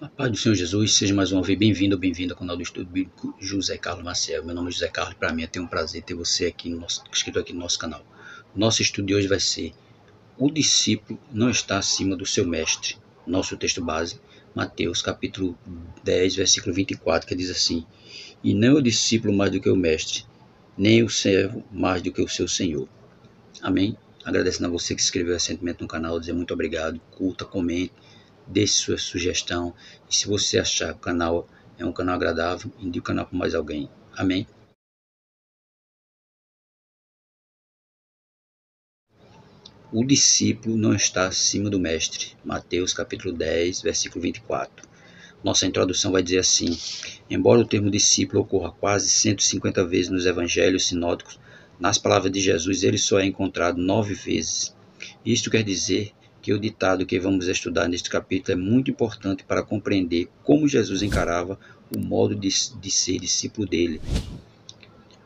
A paz do Senhor Jesus, seja mais uma vez bem-vindo ou bem-vinda ao canal do Estudo Bíblico José Carlos Maciel. Meu nome é José Carlos e para mim é um prazer ter você aqui inscrito aqui no nosso canal. Nosso estudo de hoje vai ser: o discípulo não está acima do seu mestre. Nosso texto base, Mateus capítulo 10, versículo 24, que diz assim: E não o discípulo mais do que o mestre, nem o servo mais do que o seu senhor. Amém? Agradecendo a você que se inscreveu recentemente no canal, dizer muito obrigado, curta, comente, deixe sua sugestão. E se você achar que o canal é um canal agradável, indique o canal para mais alguém. Amém? O discípulo não está acima do mestre. Mateus capítulo 10, versículo 24. Nossa introdução vai dizer assim: embora o termo discípulo ocorra quase 150 vezes nos evangelhos sinóticos, nas palavras de Jesus ele só é encontrado 9 vezes. Isto quer dizer que o ditado que vamos estudar neste capítulo é muito importante para compreender como Jesus encarava o modo de ser discípulo dele.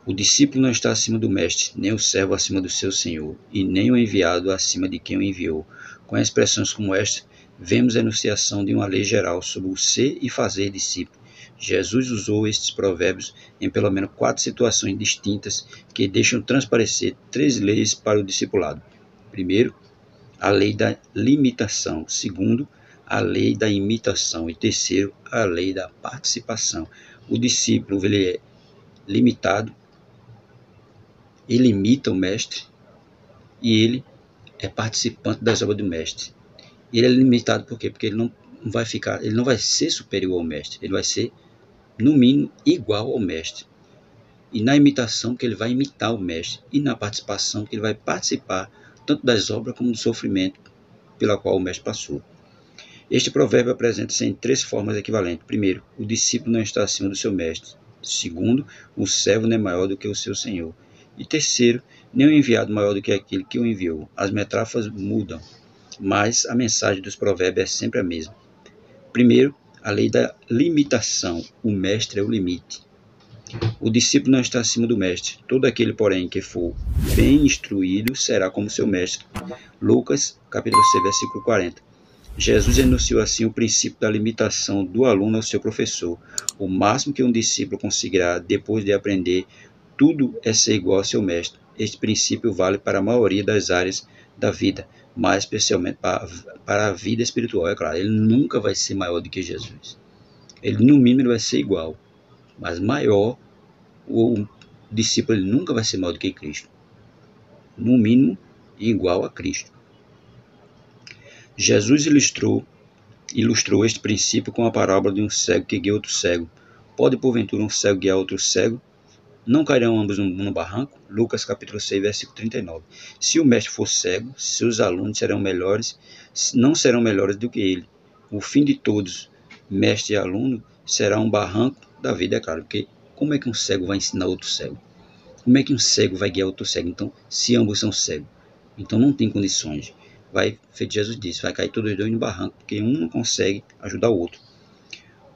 O discípulo não está acima do mestre, nem o servo acima do seu senhor, e nem o enviado acima de quem o enviou. Com expressões como esta, vemos a enunciação de uma lei geral sobre o ser e fazer discípulo. Jesus usou estes provérbios em pelo menos 4 situações distintas que deixam transparecer 3 leis para o discipulado. Primeiro, a lei da limitação. Segundo, a lei da imitação. E terceiro, a lei da participação. O discípulo ele é limitado, ele imita o mestre e ele é participante das obras do mestre. Ele é limitado por quê? Porque ele não vai ser superior ao mestre, ele vai ser, no mínimo, igual ao mestre. E na imitação, que ele vai imitar o mestre, e na participação, que ele vai participar tanto das obras como do sofrimento pela qual o mestre passou. Este provérbio apresenta-se em 3 formas equivalentes. Primeiro, o discípulo não está acima do seu mestre. Segundo, o servo não é maior do que o seu senhor. E terceiro, nem o enviado maior do que aquele que o enviou. As metáforas mudam, mas a mensagem dos provérbios é sempre a mesma. Primeiro, a lei da limitação. O mestre é o limite. O discípulo não está acima do mestre. Todo aquele, porém, que for bem instruído será como seu mestre. Lucas, capítulo 6, versículo 40. Jesus enunciou assim o princípio da limitação do aluno ao seu professor. O máximo que um discípulo conseguirá depois de aprender tudo é ser igual ao seu mestre. Este princípio vale para a maioria das áreas da vida, mas especialmente para a vida espiritual. É claro, ele nunca vai ser maior do que Jesus. Ele, no mínimo, ele vai ser igual, mas maior, o discípulo ele nunca vai ser maior do que Cristo. No mínimo, igual a Cristo. Jesus ilustrou este princípio com a parábola de um cego que guia outro cego. Pode, porventura, um cego guiar outro cego? Não cairão ambos no barranco? Lucas capítulo 6, versículo 39. Se o mestre for cego, seus alunos não serão melhores do que ele. O fim de todos, mestre e aluno, será um barranco da vida, é claro. Porque como é que um cego vai ensinar outro cego? Como é que um cego vai guiar outro cego? Então, se ambos são cegos, então não tem condições. Vai, feito Jesus disse, vai cair todos os dois no barranco, porque um não consegue ajudar o outro.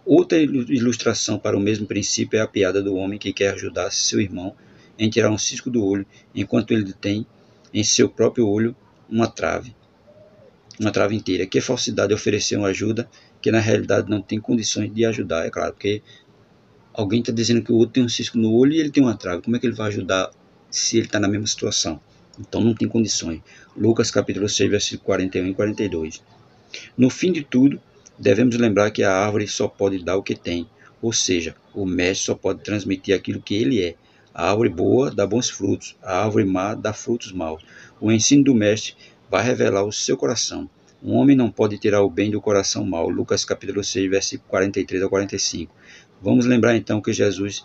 Outra ilustração para o mesmo princípio é a piada do homem que quer ajudar seu irmão em tirar um cisco do olho, enquanto ele tem em seu próprio olho uma trave inteira. Que falsidade oferecer uma ajuda que na realidade não tem condições de ajudar, é claro, porque alguém está dizendo que o outro tem um cisco no olho e ele tem uma trave. Como é que ele vai ajudar se ele está na mesma situação? Então não tem condições. Lucas capítulo 6, versículo 41 e 42. No fim de tudo, devemos lembrar que a árvore só pode dar o que tem, ou seja, o mestre só pode transmitir aquilo que ele é. A árvore boa dá bons frutos, a árvore má dá frutos maus. O ensino do mestre vai revelar o seu coração. Um homem não pode tirar o bem do coração mau. Lucas capítulo 6, versículo 43 a 45. Vamos lembrar então que Jesus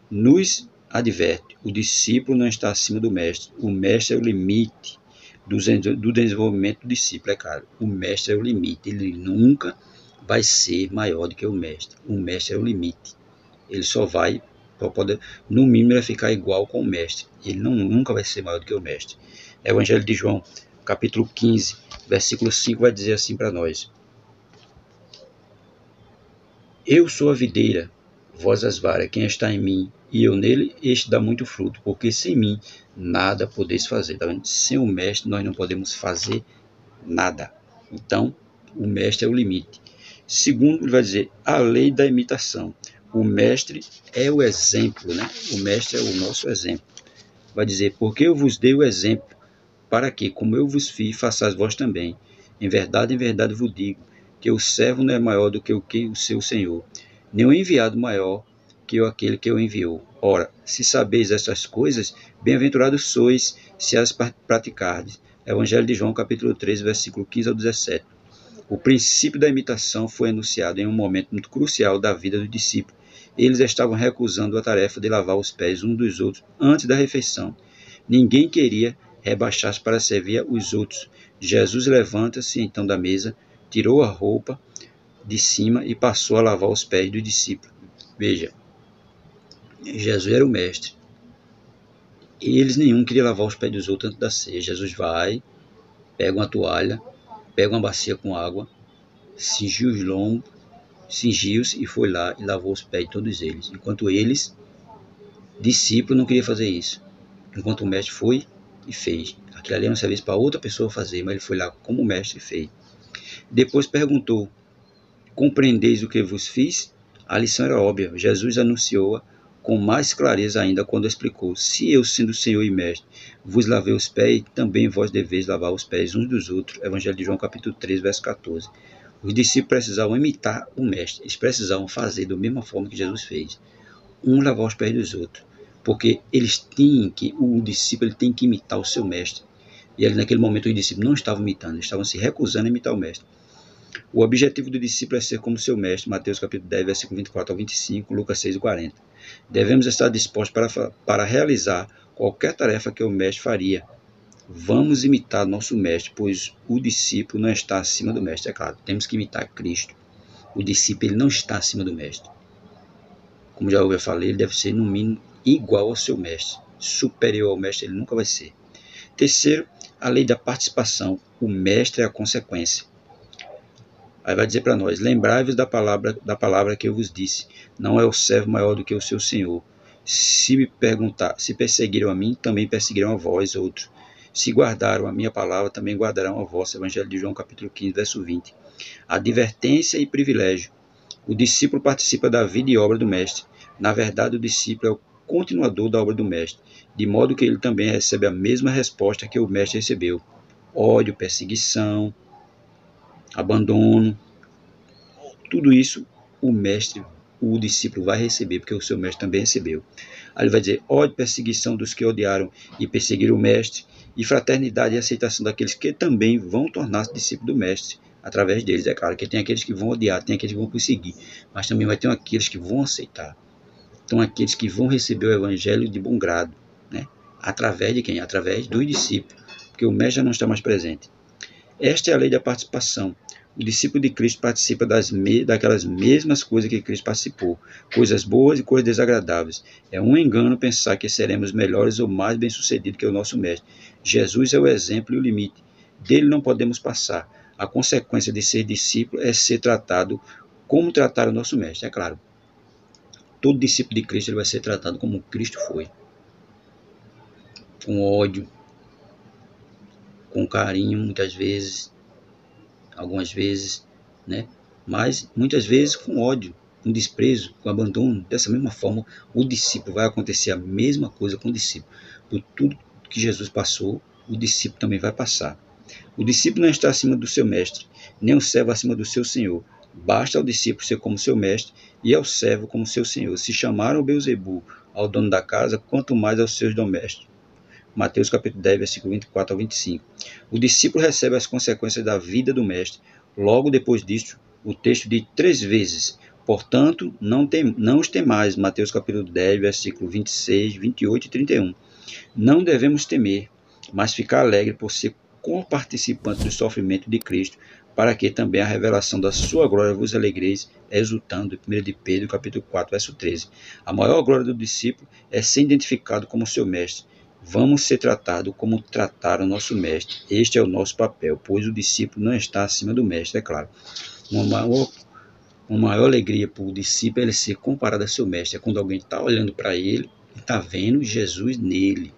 nos adverte: o discípulo não está acima do mestre. O mestre é o limite do desenvolvimento do discípulo, é claro. O mestre é o limite, ele nunca vai ser maior do que o mestre. O mestre é o limite. Ele só vai, no mínimo, ele vai ficar igual com o mestre. Ele nunca vai ser maior do que o mestre. Evangelho de João, capítulo 15, versículo 5, vai dizer assim para nós: Eu sou a videira, vós as varas. Quem está em mim e eu nele, este dá muito fruto, porque sem mim nada podeis fazer. Tá vendo? Sem o mestre nós não podemos fazer nada. Então, o mestre é o limite. Segundo, ele vai dizer a lei da imitação. O mestre é o exemplo, né? O mestre é o nosso exemplo. Vai dizer, porque eu vos dei o exemplo, para que, como eu vos fiz, façais vós também. Em verdade vos digo, que o servo não é maior do que o seu senhor, nem o enviado maior que aquele que o enviou. Ora, se sabeis estas coisas, bem-aventurados sois, se as praticardes. Evangelho de João, capítulo 13, versículo 15 ao 17. O princípio da imitação foi anunciado em um momento muito crucial da vida dos discípulos. Eles estavam recusando a tarefa de lavar os pés uns dos outros antes da refeição. Ninguém queria rebaixar-se para servir os outros. Jesus levanta-se então da mesa, tirou a roupa de cima e passou a lavar os pés dos discípulos. Veja, Jesus era o mestre. Eles nenhum queria lavar os pés dos outros antes da ceia. Jesus vai, pega uma toalha, pega uma bacia com água, cingiu os lombos, cingiu-se e foi lá e lavou os pés de todos eles. Enquanto eles, discípulos, não queriam fazer isso. Enquanto o mestre foi e fez. Aquilo ali era um serviço para outra pessoa fazer, mas ele foi lá como mestre e fez. Depois perguntou, compreendeis o que vos fiz? A lição era óbvia. Jesus anunciou-a com mais clareza ainda quando explicou, se eu, sendo Senhor e Mestre, vos lavei os pés, também vós deveis lavar os pés uns dos outros. Evangelho de João, capítulo 3, verso 14. Os discípulos precisavam imitar o Mestre. Eles precisavam fazer da mesma forma que Jesus fez. Um lavar os pés dos outros. Porque eles têm que, o discípulo ele tem que imitar o seu Mestre. E ali, naquele momento os discípulos não estavam imitando, eles estavam se recusando a imitar o Mestre. O objetivo do discípulo é ser como seu mestre, Mateus capítulo 10, versículo 24 ao 25, Lucas 6 e 40. Devemos estar dispostos para realizar qualquer tarefa que o mestre faria. Vamos imitar nosso mestre, pois o discípulo não está acima do mestre, é claro. Temos que imitar Cristo. O discípulo ele não está acima do mestre. Como já eu falei, ele deve ser no mínimo igual ao seu mestre. Superior ao mestre ele nunca vai ser. Terceiro, a lei da participação. O mestre é a consequência. Aí vai dizer para nós, lembrai-vos da palavra que eu vos disse, não é o servo maior do que o seu senhor. Se perseguiram a mim, também perseguirão a vós outros. Se guardaram a minha palavra, também guardarão a vossa. Evangelho de João, capítulo 15, verso 20. Advertência e privilégio. O discípulo participa da vida e obra do mestre. Na verdade, o discípulo é o continuador da obra do mestre, de modo que ele também recebe a mesma resposta que o mestre recebeu. Ódio, perseguição, abandono, tudo isso o discípulo vai receber, porque o seu mestre também recebeu. Aí ele vai dizer, ódio, perseguição dos que odiaram e perseguiram o mestre, e fraternidade e aceitação daqueles que também vão tornar-se discípulos do mestre, através deles. É claro que tem aqueles que vão odiar, tem aqueles que vão perseguir, mas também vai ter aqueles que vão aceitar. Então aqueles que vão receber o evangelho de bom grado, né? Através de quem? Através dos discípulos, porque o mestre já não está mais presente. Esta é a lei da participação. O discípulo de Cristo participa daquelas mesmas coisas que Cristo participou, coisas boas e coisas desagradáveis. É um engano pensar que seremos melhores ou mais bem-sucedidos que o nosso mestre. Jesus é o exemplo e o limite. Dele não podemos passar. A consequência de ser discípulo é ser tratado como tratar o nosso mestre. É claro, todo discípulo de Cristo ele vai ser tratado como Cristo foi. Com ódio, com carinho, muitas vezes, algumas vezes, né? Mas muitas vezes com ódio, com desprezo, com abandono. Dessa mesma forma, o discípulo vai acontecer a mesma coisa com o discípulo. Por tudo que Jesus passou, o discípulo também vai passar. O discípulo não está acima do seu mestre, nem o servo acima do seu senhor. Basta ao discípulo ser como seu mestre e ao servo como seu senhor. Se chamaram Beelzebu ao dono da casa, quanto mais aos seus domésticos. Mateus capítulo 10, versículo 24 ao 25. O discípulo recebe as consequências da vida do mestre. Logo depois disso, o texto diz 3 vezes, portanto, não os temais. Mateus capítulo 10, versículo 26, 28 e 31. Não devemos temer, mas ficar alegre por ser co-participante do sofrimento de Cristo, para que também a revelação da sua glória vos alegreis, exultando. 1 de Pedro capítulo 4, verso 13. A maior glória do discípulo é ser identificado como seu mestre. Vamos ser tratados como trataram o nosso mestre. Este é o nosso papel, pois o discípulo não está acima do mestre, é claro. Uma maior alegria para o discípulo é ele ser comparado a seu mestre. É quando alguém está olhando para ele e está vendo Jesus nele.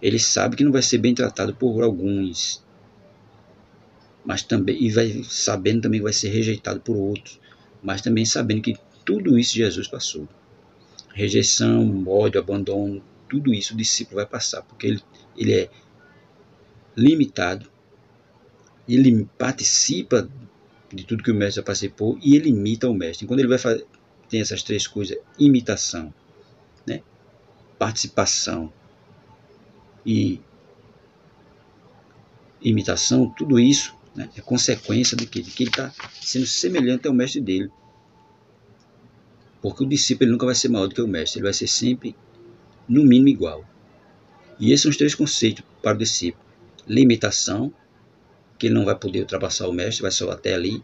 Ele sabe que não vai ser bem tratado por alguns. mas também, e vai sabendo também que vai ser rejeitado por outros, mas também sabendo que tudo isso Jesus passou. Rejeição, ódio, abandono, tudo isso o discípulo vai passar, porque ele é limitado, ele participa de tudo que o mestre já participou e ele imita o mestre. Quando ele vai fazer, tem essas três coisas: imitação, né? Participação e imitação, tudo isso, né, é consequência de que ele está sendo semelhante ao mestre dele. Porque o discípulo ele nunca vai ser maior do que o mestre, ele vai ser sempre, no mínimo, igual. E esses são os três conceitos para o discípulo: limitação, que ele não vai poder ultrapassar o mestre, vai só até ali;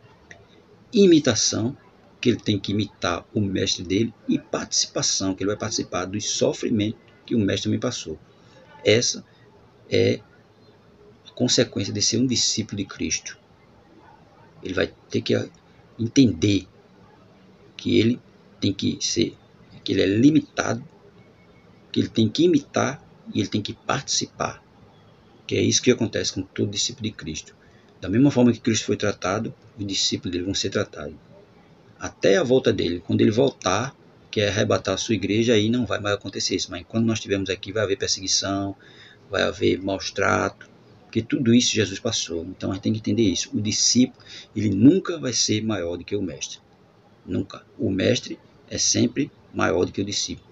imitação, que ele tem que imitar o mestre dele; e participação, que ele vai participar dos sofrimentos que o mestre também passou. Essa é a consequência de ser um discípulo de Cristo. Ele vai ter que entender que ele tem que ser, que ele é limitado, que ele tem que imitar e ele tem que participar. Que é isso que acontece com todo discípulo de Cristo. Da mesma forma que Cristo foi tratado, os discípulos dele vão ser tratados. Até a volta dele. Quando ele voltar, que é arrebatar a sua igreja, aí não vai mais acontecer isso. Mas enquanto nós estivermos aqui, vai haver perseguição, vai haver maus tratos, porque tudo isso Jesus passou. Então a gente tem que entender isso. O discípulo, ele nunca vai ser maior do que o mestre. Nunca. O mestre é sempre maior do que o discípulo.